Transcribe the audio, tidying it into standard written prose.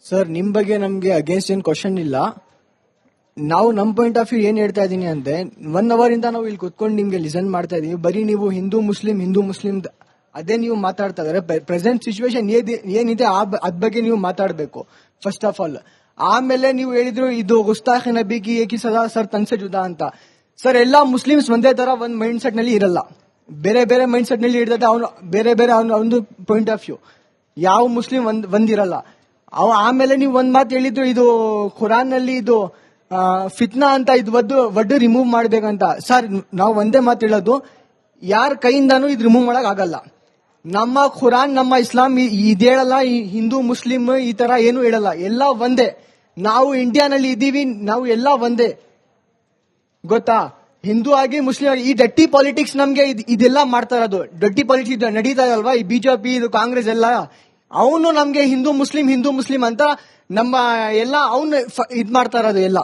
Sir, ನಿಮ್ ಬಗ್ಗೆ ನಮ್ಗೆ ಅಗೇನ್ಸ್ಟ್ ಏನ್ ಕ್ವಶನ್ ಇಲ್ಲ. ನಾವು ನಮ್ ಪಾಯಿಂಟ್ ಆಫ್ ವ್ಯೂ ಏನ್ ಹೇಳ್ತಾ ಇದೀನಿ ಅಂದ್ರೆ 1 hour ಇಂದ ನಾವು ಇಲ್ಲಿ ಕುತ್ಕೊಂಡು ನಿಮ್ಗೆ ಲಿಸನ್ ಮಾಡ್ತಾ ಇದೀವಿ. ಬರೀ ನೀವು ಹಿಂದೂ ಮುಸ್ಲಿಂ ಅದೇ ನೀವು ಮಾತಾಡ್ತಾ ಇದಾರೆ. ಪ್ರೆಸೆಂಟ್ ಸಿಚುವೇಶನ್ ಏನಿದೆ ಅದ್ ಬಗ್ಗೆ ನೀವು ಮಾತಾಡ್ಬೇಕು ಫಸ್ಟ್ ಆಫ್ ಆಲ್. ಆಮೇಲೆ ನೀವು ಹೇಳಿದ್ರು ಇದು ಗುಸ್ತಾಖ್ ನಬಿಗೆ ಏಕಿ ಸದಾ ಸರ್ ತನ್ಸೆ ಜುದಾ ಅಂತ. ಸರ್, ಎಲ್ಲಾ ಮುಸ್ಲಿಮ್ಸ್ ಒಂದೇ ತರ ಒಂದ್ ಮೈಂಡ್ ಸೆಟ್ ನಲ್ಲಿ ಇರಲ್ಲ, ಬೇರೆ ಬೇರೆ ಮೈಂಡ್ ಸೆಟ್ ನಲ್ಲಿ ಇರ್ತದೆ. ಅವನು ಬೇರೆ ಬೇರೆ ಒಂದು ಪಾಯಿಂಟ್ ಆಫ್ ವ್ಯೂ. ಯಾವ ಮುಸ್ಲಿಂ ಒಂದಿರಲ್ಲ. ಆಮೇಲೆ ನೀವು ಒಂದ್ ಮಾತು ಹೇಳಿದ್ರು, ಇದು ಖುರಾನ್ ನಲ್ಲಿ ಇದು ಫಿತ್ನಾ ಅಂತ ಇದು ಒಡ್ಡು ರಿಮೂವ್ ಮಾಡ್ಬೇಕಂತ. ಸರ್, ನಾವು ಒಂದೇ ಮಾತು ಹೇಳೋದು, ಯಾರ ಕೈಯಿಂದಾನು ಇದು ರಿಮೂವ್ ಮಾಡಕ್ ಆಗಲ್ಲ. ನಮ್ಮ ಖುರಾನ್, ನಮ್ಮ ಇಸ್ಲಾಂ ಇದೇಳಲ್ಲ ಹಿಂದೂ ಮುಸ್ಲಿಂ ಈ ತರ ಏನು ಹೇಳಲ್ಲ. ಎಲ್ಲ ಒಂದೇ. ನಾವು ಇಂಡಿಯಾನಲ್ಲಿ ಇದ್ದೀವಿ, ನಾವು ಎಲ್ಲ ಒಂದೇ. ಗೊತ್ತಾ? ಹಿಂದೂ ಆಗಿ ಮುಸ್ಲಿಂ ಆಗಿ ಈ ಡಟ್ಟಿ ಪಾಲಿಟಿಕ್ಸ್ ನಮ್ಗೆ ಇದೆಲ್ಲ ಮಾಡ್ತಾ ಇರೋದು. ಡಟ್ಟಿ ಪಾಲಿಟಿಕ್ಸ್ ನಡೀತಾ ಇದಲ್ವಾ, ಈ ಬಿಜೆಪಿ ಇದು ಕಾಂಗ್ರೆಸ್ ಎಲ್ಲ. ಅವನು ನಮ್ಗೆ ಹಿಂದೂ ಮುಸ್ಲಿಂ ಅಂತ ನಮ್ಮ ಎಲ್ಲ ಅವನು ಇದ್ ಮಾಡ್ತಾ ಇರೋದು ಎಲ್ಲ.